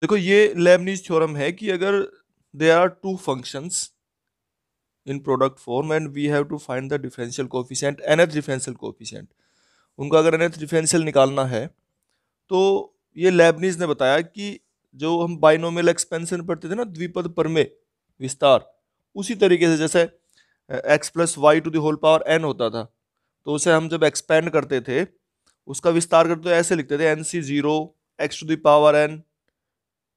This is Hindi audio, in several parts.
देखो ये लेबनिज थ्योरम है कि अगर there are two functions in product form and we have to find the differential coefficient, nth differential coefficient, उनका अगर nth डिफरेंशियल निकालना है तो ये लेबनिज ने बताया कि जो हम बाइनोमियल एक्सपेंशन पढ़ते थे ना, द्विपद प्रमेय विस्तार, उसी तरीके से जैसे x plus y to the whole power n होता था, तो उसे हम जब एक्सपेंड करते थे, उसका विस्तार करते तो ऐसे लिखते थे nc0 x to the power n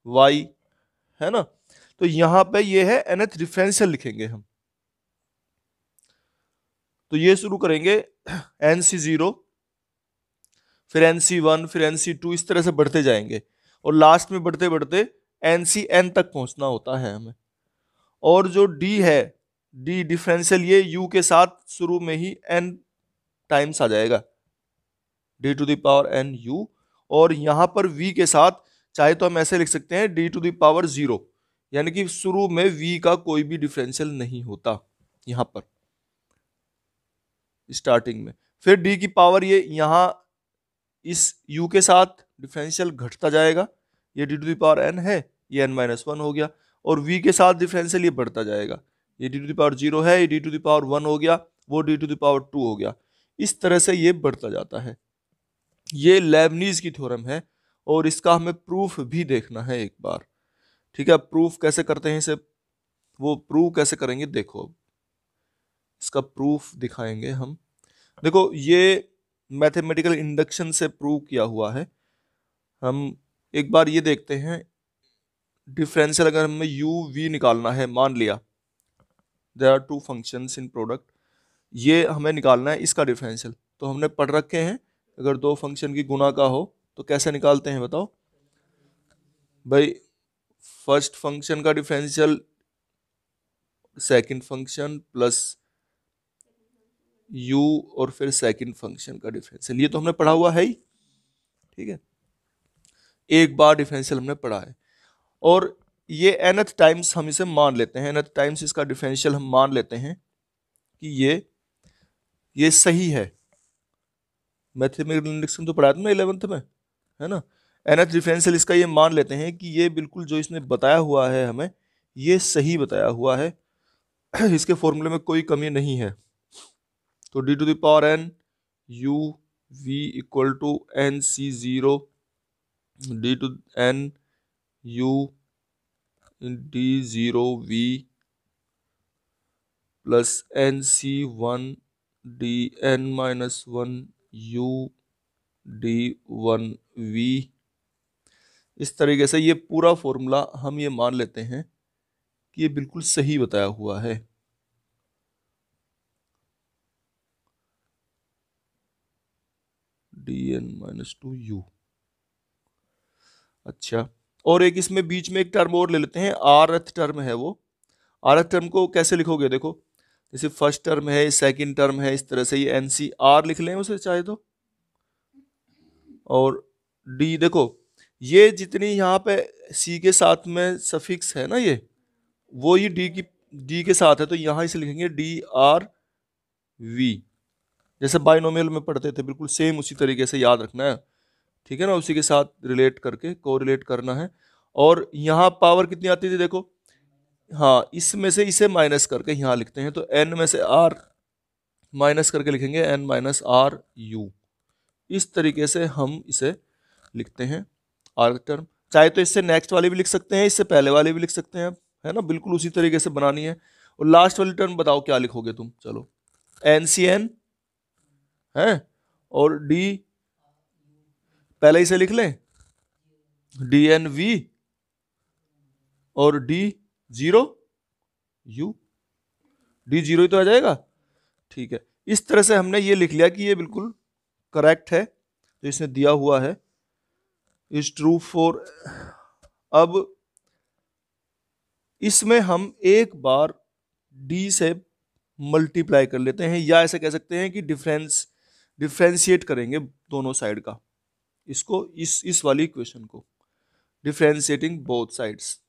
y, है ना। तो यहां पे ये है nth डिफरेंशियल लिखेंगे हम। तो ये शुरू करेंगे nc0, फिर nc1, फिर nc2, इस तरह से बढ़ते जाएंगे और लास्ट में बढ़ते बढ़ते ncn तक पहुंचना होता है हमें। और जो d है, d डिफरेंशियल, ये u के साथ शुरू में ही n टाइम्स आ जाएगा, d to the power n u, और यहां पर v के साथ चाहे तो हम ऐसे लिख सकते हैं d टू द पावर 0, यानी कि शुरू में v का कोई भी डिफरेंशियल नहीं होता यहां पर स्टार्टिंग में। फिर d की पावर ये यहां इस u के साथ डिफरेंशियल घटता जाएगा, ये d to the power n है, ये n-1 हो गया, और v के साथ डिफरेंशियल ये बढ़ता जाएगा, ये d टू द पावर 0 है, ये d टू द पावर 1 हो गया, वो d टू द पावर 2 हो गया, इस तरह से ये बढ़ता जाता है। ये लेबनीज की थ्योरम है और इसका हमें प्रूफ भी देखना है एक बार। ठीक है, प्रूफ कैसे करते हैं इसे, वो प्रूफ कैसे करेंगे देखो, इसका प्रूफ दिखाएंगे हम। देखो ये मैथमेटिकल इंडक्शन से प्रूव किया हुआ है। हम एक बार ये देखते हैं, डिफरेंशियल अगर हमें u v निकालना है, मान लिया there are two functions in product, ये हमें निकालना है इसका डिफरेंशियल, तो हमने पढ़ रखे हैं अगर दो फंक्शन की गुणा का हो तो कैसे निकालते हैं बताओ भाई। फर्स्ट फंक्शन का differential second function plus u, और फिर सेकंड फंक्शन का डिफरेंशियल, ये तो हमने पढ़ा हुआ है ही। ठीक है, एक बार डिफरेंशियल हमने पढ़ा है, और ये nth टाइम्स हम इसे मान लेते हैं, nth टाइम्स इसका डिफरेंशियल हम मान लेते हैं कि ये सही है। मैथमेटिकल इंडक्शन तो पढ़ा था ना 11th में, है ना। nth डिफरेंशियल इसका ये मान लेते हैं कि ये बिल्कुल जो इसने बताया हुआ है हमें, ये सही बताया हुआ है इसके फॉर्मूले में कोई कमी नहीं है। तो d to the power n u v equal to nc0 d to n u d0v plus nc1 dn-1 u d1v। इस तरीके से ये पूरा फॉर्मूला हम ये मान लेते हैं कि ये बिल्कुल सही बताया हुआ है। dn-2u। अच्छा, और एक इसमें बीच में एक टर्म और ले लेते हैं, rth टर्म है वो। rth टर्म को कैसे लिखोगे देखो, जैसे फर्स्ट टर्म है, सेकंड टर्म है, इस तरह से ये ncr लिख लें उसे चाहे तो, और d देखो ये जितनी यहाँ पे c के साथ में सफिक्स है ना, ये वो ही d के साथ है, तो यहाँ इसे लिखेंगे drv, जैसे बाइनोमियल में पढ़ते थे बिल्कुल सेम उसी तरीके से याद रखना है। ठीक है ना, उसी के साथ रिलेट करके कोरिलेट करना है। और यहाँ पावर कितनी आती थी देखो, हाँ इसमें से इसे माइनस करके यहाँ लिखते हैं, तो n में से r माइनस करके लिखेंगे n-r-u। इस तरीके से हम इसे लिखते हैं r टर्म। चाहे तो इससे नेक्स्ट वाली भी लिख सकते हैं, इससे पहले वाली भी लिख सकते हैं, है ना, बिल्कुल उसी तरीके से बनानी है। और लास्ट वाली टर्म बताओ क्या लिखोगे तुम, चलो ncn है, और d पहले इसे लिख लें dnv और d0u, d0 ही तो आ जाएगा। ठीक है, इस तरह से हमने ये लिख लिया कि ये बिल्कुल करेक्ट है जो इसने दिया हुआ है, इज ट्रू फॉर। अब इसमें हम एक बार d से मल्टीप्लाई कर लेते हैं, या ऐसे कह सकते हैं कि डिफ्रेंशिएट करेंगे दोनों साइड का, इसको इस वाली इक्वेशन को, डिफ्रेंशिएटिंग बोथ साइड्स।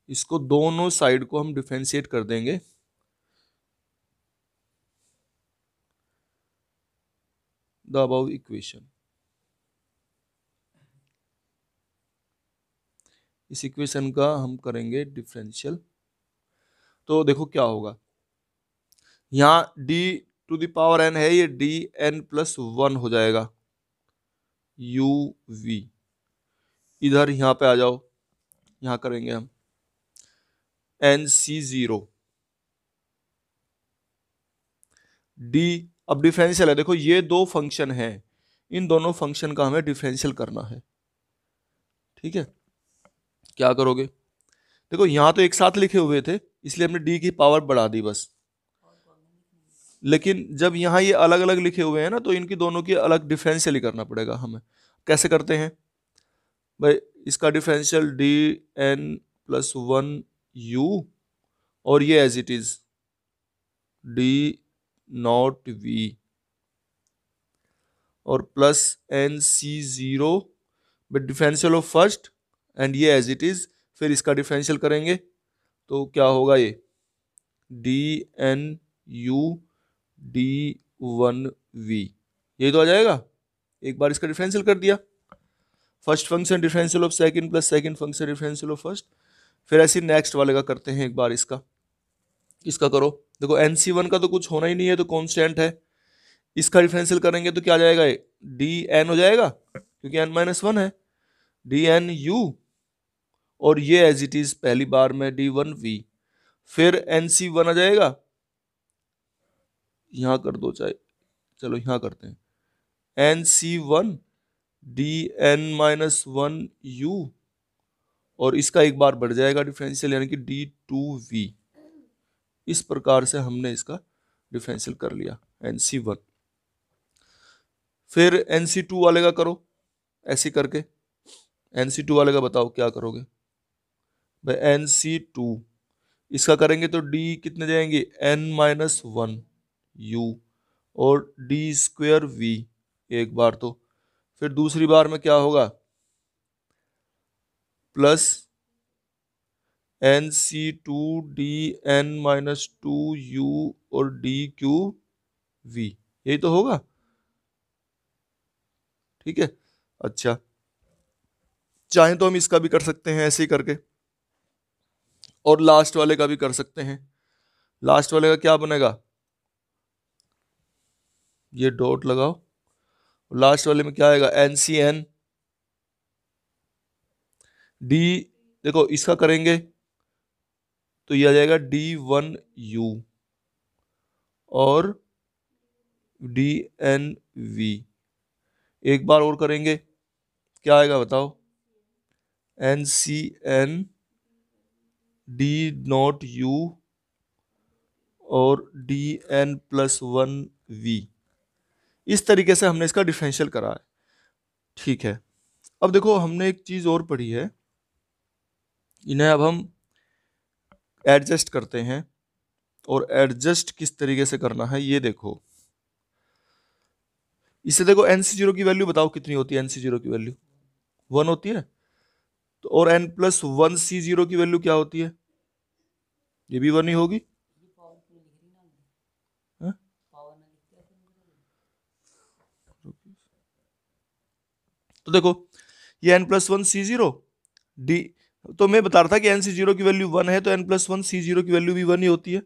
इसको दोनों साइड को हम डिफ्रेंशिएट कर देंगे, द अबव इक्वेशन। इस इक्वेशन का हम करेंगे डिफरेंशियल। तो देखो क्या होगा, यहाँ d to the power n है, ये डी एन प्लस वन हो जाएगा यू वी। इधर यहाँ पे आ जाओ, यहाँ करेंगे हम एन सी जीरो डी। अब डिफरेंशियल है, देखो ये दो फंक्शन है, इन दोनों फंक्शन का हमें डिफरेंशियल करना है। ठीक है, क्या करोगे, देखो यहाँ तो एक साथ लिखे हुए थे इसलिए हमने डी की पावर बढ़ा दी बस, लेकिन जब यहाँ ये अलग अलग लिखे हुए हैं ना तो इनकी दोनों की अलग डिफरेंशियल ही करना पड़ेगा हमें। कैसे करते हैं भाई, इसका differential d n plus one u, और ये as it is d not v, और plus n C zero with differential of first, and ये एज इट इज, फिर इसका डिफरेंशियल करेंगे तो क्या होगा, ये d n u d one v, यही तो आ जाएगा। एक बार इसका डिफरेंशियल कर दिया, first function differential of second plus second function differential of first. फिर ऐसे नेक्स्ट वाले का करते हैं एक बार, इसका करो। देखो एन सी वन का तो कुछ होना ही नहीं है, तो कॉन्स्टेंट है, इसका डिफरेंशियल करेंगे तो क्या आ जाएगा, डी एन हो जाएगा क्योंकि एन माइनस वन है, डी एन यू, और ये एज इट इज पहली बार में डी वन वी। फिर एन सी वन आ जाएगा, यहां कर दो चाहे, चलो यहां करते हैं n c one d n minus one u, और इसका एक बार बढ़ जाएगा डिफरेंशियल यानी कि डी टू वी। इस प्रकार से हमने इसका डिफरेंशियल कर लिया एन सी वन। फिर एन सी टू वाले का करो ऐसे करके, एन सी टू वाले का बताओ क्या करोगे भाई, एन सी टू इसका करेंगे तो डी कितने जाएंगे, एन माइनस वन यू और डी स्क्वेयर वी एक बार तो, फिर दूसरी बार में क्या होगा, plus n c two d n minus two u और डी क्यू वी, यही तो होगा। ठीक है, अच्छा चाहें तो हम इसका भी कर सकते हैं ऐसे ही करके, और लास्ट वाले का भी कर सकते हैं। लास्ट वाले का क्या बनेगा, ये डॉट लगाओ, लास्ट वाले में क्या आएगा, एन सी एन डी, देखो इसका करेंगे तो ये आ जाएगा डी वन यू और डी एन वी। एक बार और करेंगे क्या आएगा बताओ, n C n d naught u और d n plus one v. इस तरीके से हमने इसका डिफरेंशियल करा है। ठीक है, अब देखो हमने एक चीज और पढ़ी है, इन्हें अब हम एडजस्ट करते हैं, और एडजस्ट किस तरीके से करना है ये देखो। इसे देखो एन सी जीरो की वैल्यू बताओ कितनी होती है, एन सी जीरो की वैल्यू वन होती है, तो और एन प्लस वन सी जीरो की वैल्यू क्या होती है, ये भी वन ही होगी। हाँ? तो देखो ये एन प्लस वन सी जीरो डी, तो मैं बता रहा था कि एन सी जीरो की वैल्यू वन है तो एन प्लस वन सी जीरो की वैल्यू भी वन ही होती है,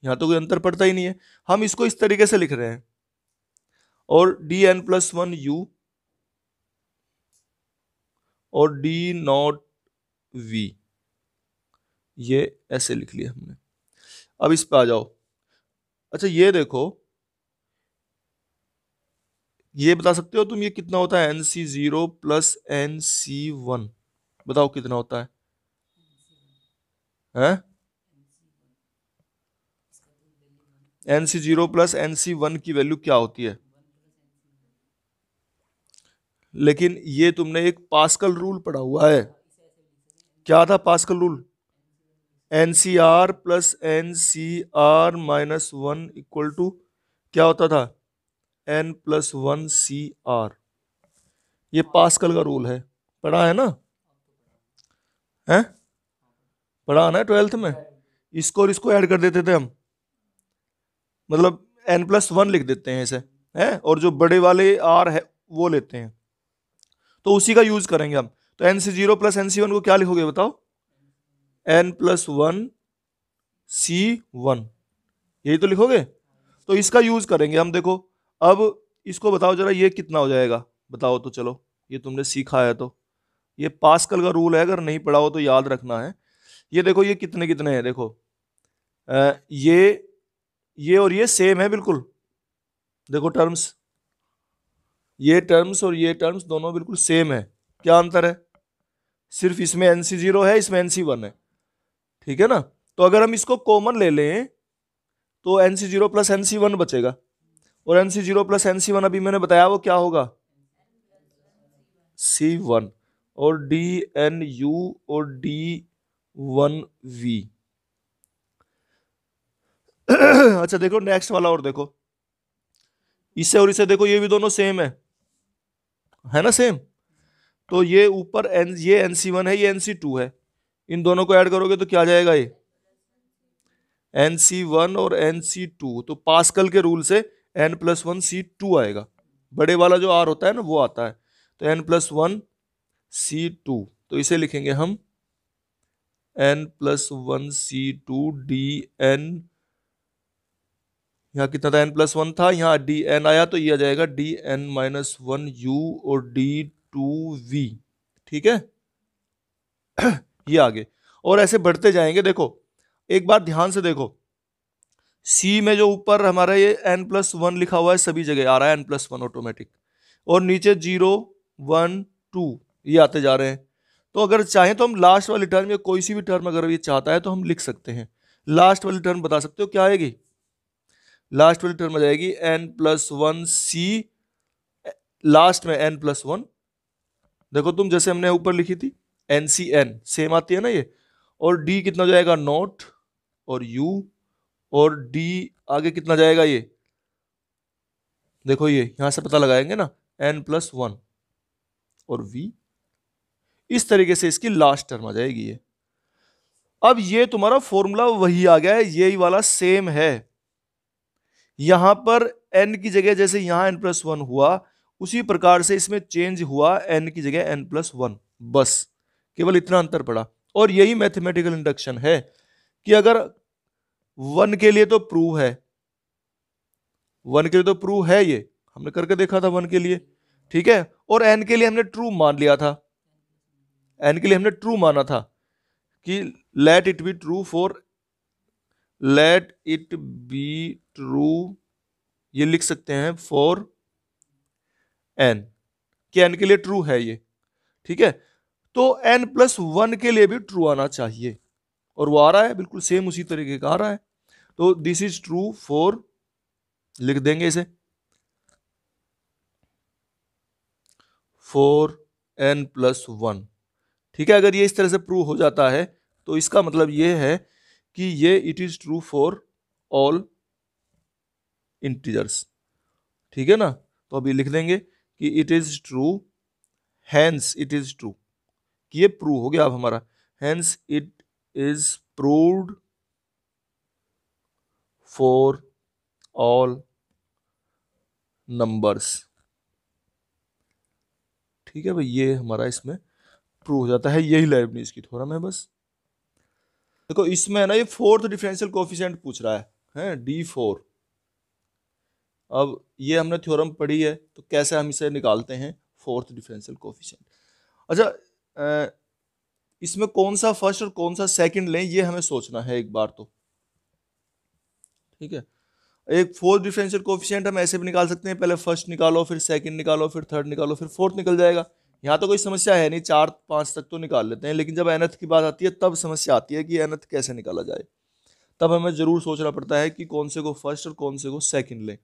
यहां तो कोई अंतर पड़ता ही नहीं है। हम इसको इस तरीके से लिख रहे हैं, और d n plus one u और डी नॉट वी, ये ऐसे लिख लिया हमने। अब इस पे आ जाओ, अच्छा ये देखो, ये बता सकते हो तुम ये कितना होता है, एन सी zero plus n c one, बताओ कितना होता है, हैं? एन सी zero plus n c one की वैल्यू क्या होती है, लेकिन ये तुमने एक पास्कल रूल पढ़ा हुआ है, क्या था Pascal rule, n c r plus n c r minus one equal to क्या होता था, n plus one c r. ये पास्कल का रूल है, पढ़ा है ना, है पढ़ा ना ट्वेल्थ में, इसको और इसको ऐड कर देते थे हम, मतलब एन प्लस वन लिख देते हैं इसे, है, और जो बड़े वाले आर है वो लेते हैं, तो उसी का यूज करेंगे हम। तो NC0 प्लस NC1 को क्या लिखोगे बताओ? N+1 C1, यही तो लिखोगे। तो इसका यूज करेंगे हम। देखो अब इसको बताओ जरा, ये कितना हो जाएगा बताओ तो। चलो ये तुमने सीखा है तो, ये पास्कल का रूल है, अगर नहीं पढ़ा हो तो याद रखना है। ये देखो ये कितने कितने हैं, देखो ये और ये सेम है बिल्कुल। देखो टर्म्स, ये टर्म्स और ये टर्म्स दोनों बिल्कुल सेम है। क्या अंतर है? सिर्फ इसमें NC0 है, इसमें NC1 है, ठीक है ना। तो अगर हम इसको कॉमन ले लें तो NC0 प्लस NC1 बचेगा, और NC0 प्लस NC1 अभी मैंने बताया वो क्या होगा? C1, और DNU और D1V। अच्छा देखो नेक्स्ट वाला, और देखो इससे और इसे देखो, ये भी दोनों सेम है ना, सेम। तो ये ऊपर ये NC1 है, ये NC2 है, इन दोनों को ऐड करोगे तो क्या आ जाएगा? ये NC1 और NC2, तो पास्कल के रूल से N+1 C2 आएगा। बड़े वाला जो R होता है ना वो आता है, तो N+1 C2, तो इसे लिखेंगे हम N+1 C2 DN। यहाँ कितना था? N+1 था, यहाँ DN आया तो ये आ जाएगा DN-1U और D2V, ठीक है। ये आगे और ऐसे बढ़ते जाएंगे। देखो एक बार ध्यान से देखो, सी में जो ऊपर हमारा ये N+1 लिखा हुआ है सभी जगह आ रहा है N+1 ऑटोमेटिक, और नीचे 0 1 2 ये आते जा रहे हैं। तो अगर चाहें तो हम लास्ट वाली टर्म या कोई सी भी टर्म अगर ये चाहता है तो हम लिख सकते हैं। लास्ट वाली टर्म बता सकते हो क्या आएगी? लास्ट वाली टर्म आ जाएगी N+1 C, लास्ट में N+1। देखो तुम जैसे हमने ऊपर लिखी थी NCN सेम आती है ना ये, और D कितना हो जाएगा? नॉट, और U, और D आगे कितना जाएगा? ये देखो ये यहां से पता लगाएंगे ना, N+1 और V। इस तरीके से इसकी लास्ट टर्म आ जाएगी ये। अब ये तुम्हारा फॉर्मूला वही आ गया है, यही वाला सेम है। यहां पर n की जगह जैसे यहां N+1 हुआ, उसी प्रकार से इसमें चेंज हुआ, n की जगह N+1, बस केवल इतना अंतर पड़ा। और यही मैथमेटिकल इंडक्शन है कि अगर 1 के लिए तो प्रूव है, 1 के लिए तो प्रूव है, ये हमने करके देखा था 1 के लिए, ठीक है। और n के लिए हमने ट्रू मान लिया था, n के लिए हमने ट्रू माना था कि let it be true for, let it be true, ये लिख सकते हैं फॉर n, कि n के लिए ट्रू है ये, ठीक है। तो N+1 के लिए भी ट्रू आना चाहिए, और वो आ रहा है बिल्कुल सेम उसी तरीके का आ रहा है। तो दिस इज ट्रू फॉर, लिख देंगे इसे, फॉर N+1, ठीक है। अगर ये इस तरह से प्रूव हो जाता है तो इसका मतलब ये है कि ये it is true for all integers, ठीक है ना। तो अभी लिख देंगे कि it is true, hence it is true, कि ये प्रूव हो गया अब हमारा, hence it is proved for all numbers, ठीक है भाई। ये हमारा इसमें प्रूव हो जाता है, यही लेibniz की थ्योरम है बस। देखो इसमें है ना, ये फोर्थ डिफरेंशियल कोफिशिएंट पूछ रहा है D4। अब ये हमने थ्योरम पढ़ी है तो कैसे हम इसे निकालते हैं फोर्थ डिफरेंशियल कोफिशिएंट। अच्छा इसमें कौन सा फर्स्ट और कौन सा सेकंड लें ये हमें सोचना है एक बार तो, ठीक है। एक फोर्थ डिफरेंशियल कोफिशिएंट हम ऐसे भी निकाल सकते हैं, पहले फर्स्ट निकालो, फिर सेकंड निकालो, फिर थर्ड निकालो, फिर फोर्थ निकल जाएगा। यहाँ तो कोई समस्या है नहीं, 4 5 तक तो निकाल लेते हैं। लेकिन जब nth की बात आती है तब समस्या आती है कि nth कैसे निकाला जाए, तब हमें जरूर सोचना पड़ता है कि कौन से को फर्स्ट और कौन से को सेकंड लें।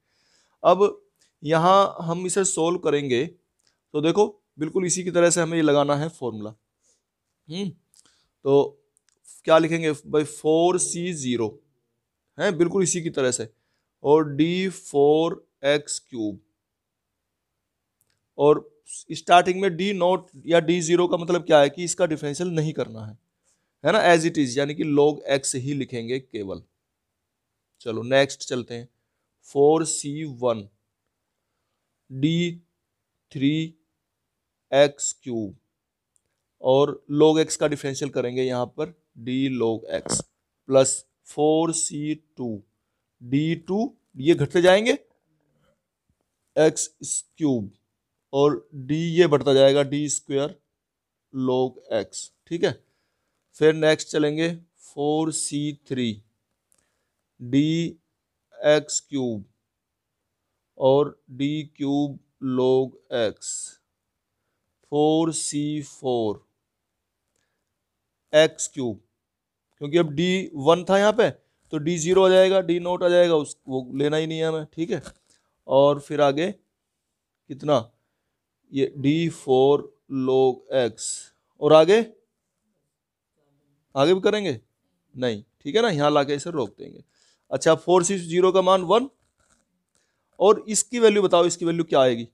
अब यहाँ हम इसे सोल्व करेंगे तो देखो बिल्कुल इसी की तरह से हमें ये लगाना है फॉर्मूला। तो क्या लिखेंगे भाई? 4C0 है बिल्कुल इसी की तरह से, और D4x3, और स्टार्टिंग में D0 या D0 का मतलब क्या है कि इसका डिफरेंशियल नहीं करना है ना, एज इट इज, यानी कि log x ही लिखेंगे केवल। चलो नेक्स्ट चलते हैं, 4C1, d3x³ और log x का डिफरेंशियल करेंगे यहाँ पर d log x plus 4c2 d2, ये घटते जाएंगे x³ और d ये बढ़ता जाएगा d² log x। ठीक है, फिर नेक्स्ट चलेंगे 4c3 dx³ और d³ log x 4c4 x³, क्योंकि अब d1 था यहाँ पे तो d0 आ जाएगा, d0 आ जाएगा, उस वो लेना ही नहीं है हमें। ठीक है, और फिर आगे कितना, ये d4 log x और आगे भी करेंगे नहीं। ठीक है ना, यहाँ लाके इसे रोक देंगे। अच्छा 4c0 का मान 1 और इसकी वैल्यू बताओ, इसकी वैल्यू क्या आएगी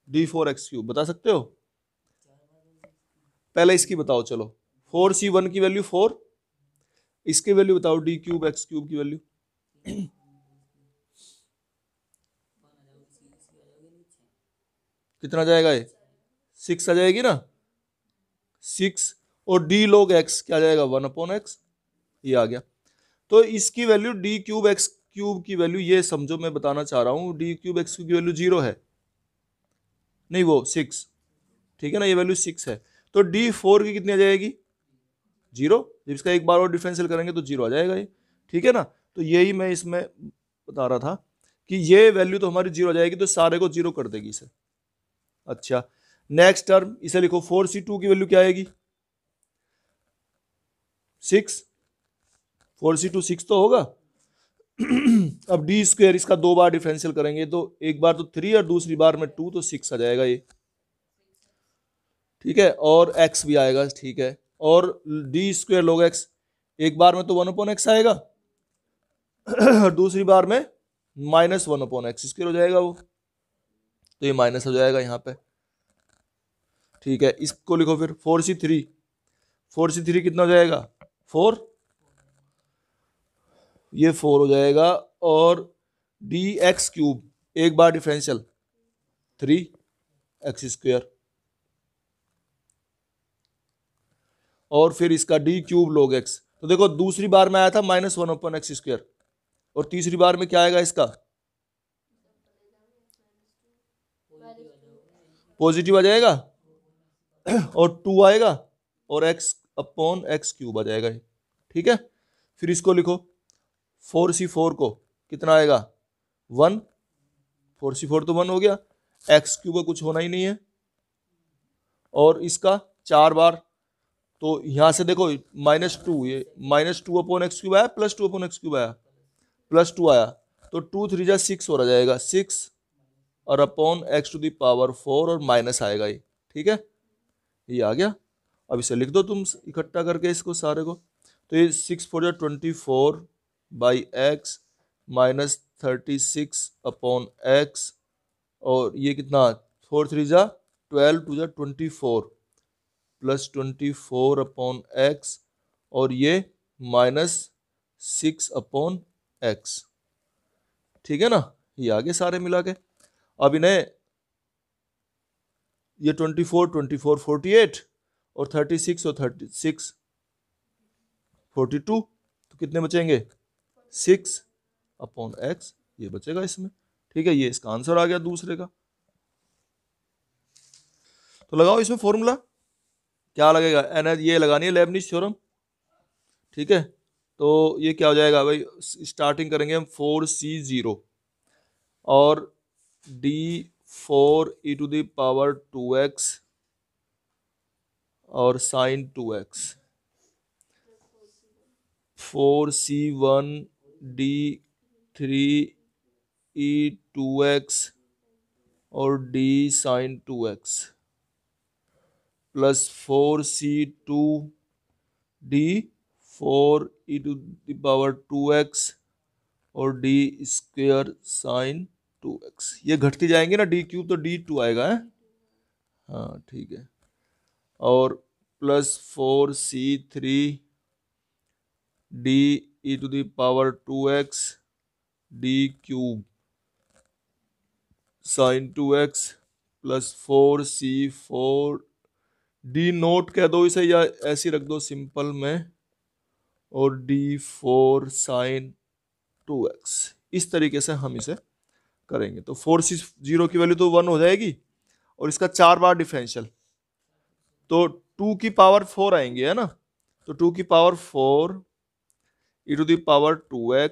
d4x³ बता सकते हो? पहले इसकी बताओ चलो, 4c1 की वैल्यू 4, इसकी वैल्यू बताओ d³ x³ की वैल्यू कितना जाएगा, ये 6 आ जाएगी ना, 6 और d log x क्या आ जाएगा 1/x, ये आ गया। तो इसकी वैल्यू d³ x³ की वैल्यू, ये समझो मैं बताना चाह रहा हूं d³ x³ की वैल्यू 0 है, नहीं वो 6। ठीक है ना, ये वैल्यू 6 है, तो d4 की कितनी आ जाएगी 0, जब इसका एक बार और डिफरेंशियल करेंगे तो 0 आ जाएगा ये। ठीक है ना, तो यही मैं इसमें बता रहा था कि ये वैल्यू तो हमारी 0 आ जाएगी, तो सारे को 0 कर देगी इसे। अच्छा नेक्स्ट टर्म इसे लिखो, 4c2 की वैल्यू क्या आएगी 6, 4c2 6 तो होगा अब d², इसका 2 बार डिफरेंशियल करेंगे तो एक बार तो 3 और दूसरी बार में 2, तो 6 आ जाएगा ये। ठीक है, और x भी आएगा। ठीक है, और d² log x, एक बार में तो 1/x आएगा और दूसरी बार में -1/x² हो जाएगा वो, तो ये माइनस हो जाएगा यहाँ पे। ठीक है, इसको लिखो फिर 4c3, 4c3 कितना हो जाएगा 4, ये 4 हो जाएगा, और dx³ एक बार डिफरेंशियल 3x², और फिर इसका d³ log x, तो देखो दूसरी बार में आया था -1/x² और तीसरी बार में क्या आएगा इसका पॉजिटिव आ जाएगा और 2 आएगा और x/x³ आ जाएगा ये। ठीक है, फिर इसको लिखो 4c4 को कितना आएगा 1, 4c4 तो 1 हो गया, x³ का कुछ होना ही नहीं है, और इसका 4 बार, तो यहां से देखो -2, ये -2/x³ आया, +2/x³ आया, +2 आया, तो 2 3 जा 6 और आ जाएगा 6 और x⁴ और माइनस आएगा ये। ठीक है, ये आ गया। अब इसे लिख दो तुम इकट्ठा करके इसको सारे को, तो ये 6 4 24/x -36/x, और ये कितना 4 3 जा 12 2 जा 24 +24/x, और ये -6/x। ठीक है ना, ये आगे सारे मिला के। अब इन्हें ये 24 24 48 और 36 और 36 42, तो कितने बचेंगे 6/x, ये बचेगा इसमें। ठीक है, ये इसका आंसर आ गया दूसरे का। तो लगाओ इसमें फॉर्मूला, क्या लगेगा ये लगानी है लेबनिज थ्योरम। ठीक है, तो ये क्या हो जाएगा भाई, स्टार्टिंग करेंगे हम 4c0 और d4e⁻²x और sin 2x, 4c1 d3e2x और d sin 2x plus 4c2 d4e⁻²x और d² sin 2x, ये घटती जाएंगे ना, d³ तो d2 आएगा है? हाँ ठीक है, और plus 4c3 d⁻²x d³ sine 2x plus 4c4 d nought कह दो इसे या ऐसी रख दो सिंपल में, और d4 साइन 2x। इस तरीके से हम इसे करेंगे तो 4c0 की वैल्यू तो 1 हो जाएगी, और इसका 4 बार डिफरेंशियल तो 2 की पावर 4 आएंगे, है ना। तो 2 की पावर 4 e to the power 2x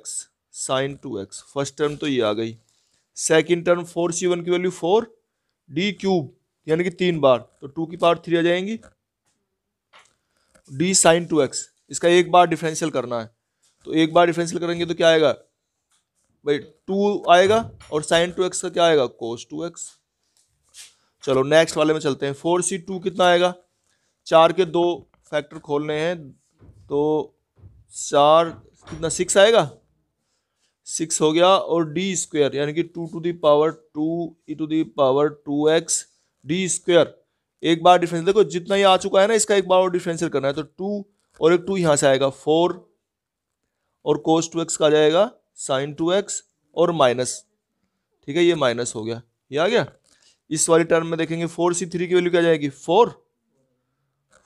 sine 2x। First term तो ये आ गई। सेकेंड टर्म 4c1 की वैल्यू 4 डी क्यूब यानी कि 3 बार, तो 2 की पावर 3 आ जाएंगी, डी साइन 2x। इसका एक बार डिफरेंशियल करना है, तो एक बार डिफरेंशियल करेंगे तो क्या आएगा भाई 2 आएगा, और साइन 2x का क्या आएगा कोस 2x। चलो नेक्स्ट वाले में चलते हैं। 4c2 कितना आएगा, 4 के 2 फैक्टर खोलने हैं, तो 4 कितना 6 आएगा, 6 हो गया, और डी स्क्वायर यानी कि 2 to the power 2 e to the power 2x d square. एक बार डिफरेंशियल देखो जितना ही आ चुका है ना, इसका एक बार और डिफरेंशियल करना है, तो 2 और एक 2 यहां से आएगा 4, और cos 2x का आ जाएगा साइन 2x और माइनस, ठीक है ये माइनस हो गया, ये आ गया। इस वाली टर्म में देखेंगे 4c3 की वैल्यू क्या जाएगी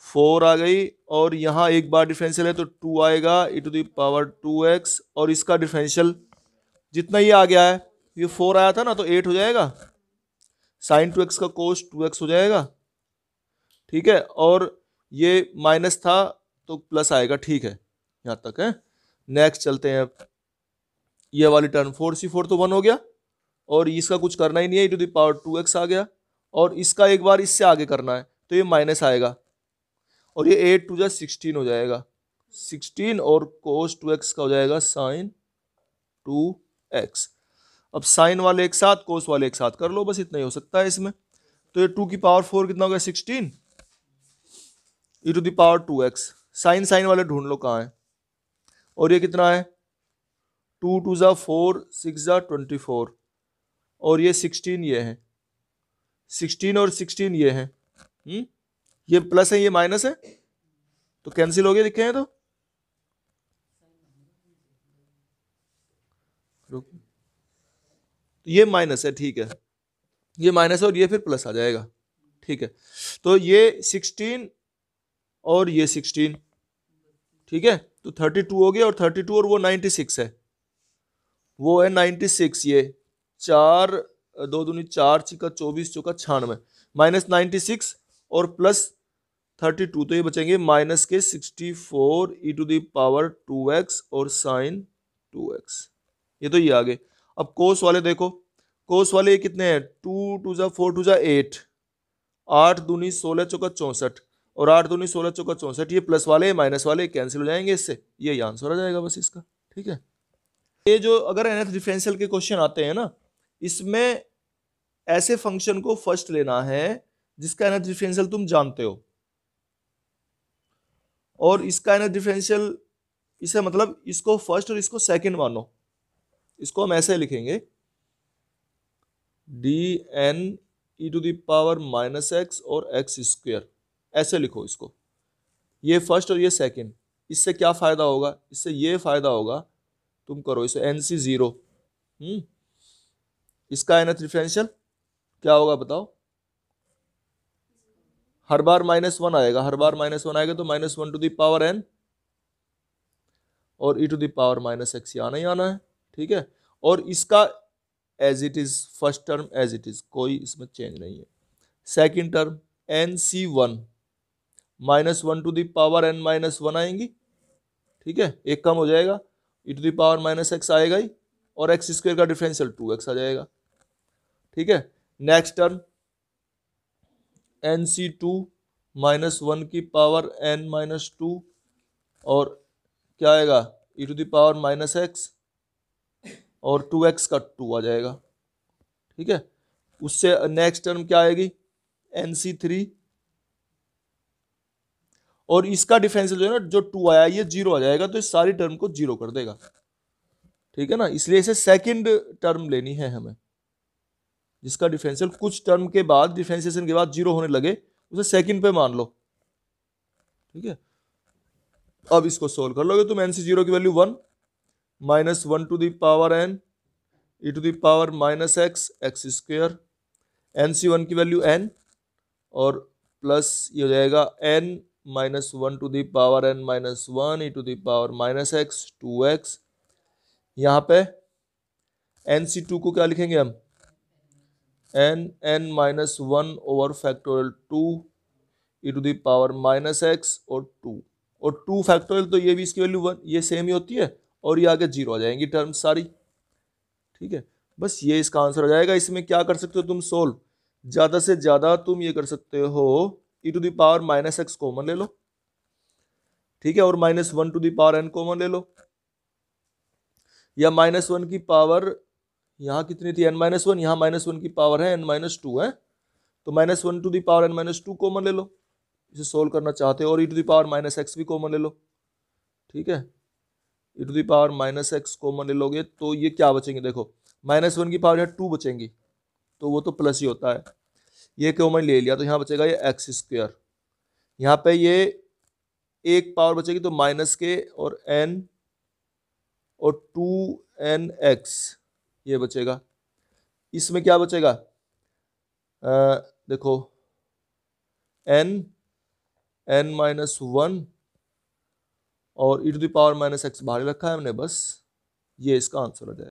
4 आ गई, और यहां एक बार डिफरेंशियल है तो 2 आएगा ई टू दी पावर 2x, और इसका डिफरेंशियल जितना ये आ गया है, ये 4 आया था ना तो 8 हो जाएगा, साइन 2x का कोस 2x हो जाएगा, ठीक है, और ये माइनस था तो प्लस आएगा, ठीक है यहां तक है। नेक्स्ट चलते हैं, ये वाली टर्म 4c4 तो 1 हो गया, और इसका कुछ करना ही नहीं है, e to the power 2x आ गया, और इसका एक बार इससे आगे करना है तो ये माइनस आएगा, और ये 8 टू जा 16 हो जाएगा, 16 और cos 2x का हो जाएगा साइन 2x। अब साइन वाले एक साथ cos वाले एक साथ कर लो, बस इतना ही हो सकता है इसमें। तो ये 2 की पावर 4 कितना हो गया 16 e to the power 2x। Sine sine वाले ढूंढ लो कहाँ है, और ये कितना है 2 टू जा 4 6 जा 24, और ये 16 ये है, 16 और 16 ये है, ये प्लस है ये माइनस है, तो कैंसिल हो गया लिखे हैं तो ये माइनस है, ठीक है ये माइनस है, और ये फिर प्लस आ जाएगा, ठीक है। तो ये 16 और ये 16, ठीक है, तो 32 हो गया, और 32 और वो 96 है, वो है 96, ये 4 2 दूनी 4 छिका 24 चौका 96 माइनस 96 और प्लस 32, तो ये बचेंगे माइनस के 64 ई टू दी पावर 2x और साइन 2x। ये तो ये आ गए। अब कोस वाले देखो, कोस वाले ये कितने हैं 2 टू जा 4 टू जा 8, 8 दूनी 16 चौका 64, और 8 दूनी 16 चौका 64, ये प्लस वाले माइनस वाले कैंसिल हो जाएंगे इससे, ये आंसर आ जाएगा बस इसका, ठीक है। ये जो अगर nth डिफरेंशियल के क्वेश्चन आते हैं ना, इसमें ऐसे फंक्शन को फर्स्ट लेना है जिसका nth डिफरेंशियल तुम जानते हो, और इसका nth डिफरेंशियल इसे मतलब इसको फर्स्ट और इसको सेकंड मानो। इसको हम ऐसे लिखेंगे d n e to the power minus x और एक्स स्क्वेयर, ऐसे लिखो इसको, ये फर्स्ट और ये सेकंड। इससे क्या फायदा होगा, इससे ये फायदा होगा, तुम करो इसे एन सी 0, इसका nth डिफरेंशियल क्या होगा बताओ, हर बार -1 आएगा, हर बार -1 आएगा तो -1 टू दी पावर n, और e to the power -x आना ही आना है, ठीक है। और इसका as it is, first term as it is, कोई इसमें चेंज नहीं है। Second term nc1 -1 to the power n-1 आएंगी, ठीक है, एक कम हो जाएगा, e to the power -x आएगा ही, और x स्क्वायर का डिफरेंशियल 2x आ जाएगा, ठीक है। नेक्स्ट टर्म nc2 -1 की पावर n-2, और क्या आएगा e to the power -x, और 2x का 2 आ जाएगा, ठीक है। उससे नेक्स्ट टर्म क्या आएगी nc3, और इसका डिफरेंशियल जो है ना, जो 2 आया ये 0 आ जाएगा, तो इस सारी टर्म को 0 कर देगा, ठीक है ना। इसलिए इसे सेकंड टर्म लेनी है हमें, जिसका डिफरेंशियल कुछ टर्म के बाद, डिफरेंशिएशन के बाद 0 होने लगे, उसे सेकंड पे मान लो, ठीक है। अब इसको सोल्व कर लोगे तुम, nc0 की value 1 -1 to the power n e to the power minus x x square, n c one की वैल्यू एन, और प्लस ये हो जाएगा n minus one to the power n minus one e to the power minus x two x. यहाँ पे एन सी टू को क्या लिखेंगे हम, n minus one over factorial two e to the power minus x और टू फैक्टोरियल, तो ये भी इसकी वैल्यू वन, ये सेम ही होती है, और ये आगे जीरो आ जाएंगी टर्म्स सारी। ठीक है, बस ये इसका आंसर हो जाएगा। इसमें क्या कर सकते हो तुम सोल्व, ज्यादा से ज्यादा तुम ये कर सकते हो, e to the power minus x common ले लो, ठीक है, और minus one to the power n common ले लो, या माइनस वन की पावर यहाँ कितनी थी एन माइनस वन, यहाँ माइनस वन की पावर है एन माइनस टू है, तो minus one to the power n minus two common ले लो, इसे सोल्व करना चाहते हो, और e to the power minus x भी कॉमन ले लो। ठीक है, e to the power minus x common ले लोगे तो ये क्या बचेंगे, देखो माइनस वन की पावर यहाँ टू बचेंगी, तो वो तो प्लस ही होता है, ये कॉमन ले लिया तो यहाँ बचेगा ये एक्स स्क्वेयर, यहाँ पे ये एक पावर बचेगी तो माइनस के और एन और टू एन एक्स ये बचेगा। इसमें क्या बचेगा, देखो एन माइनस वन और e to the power minus x बाहर रखा है हमने, बस ये इसका आंसर हो जाएगा।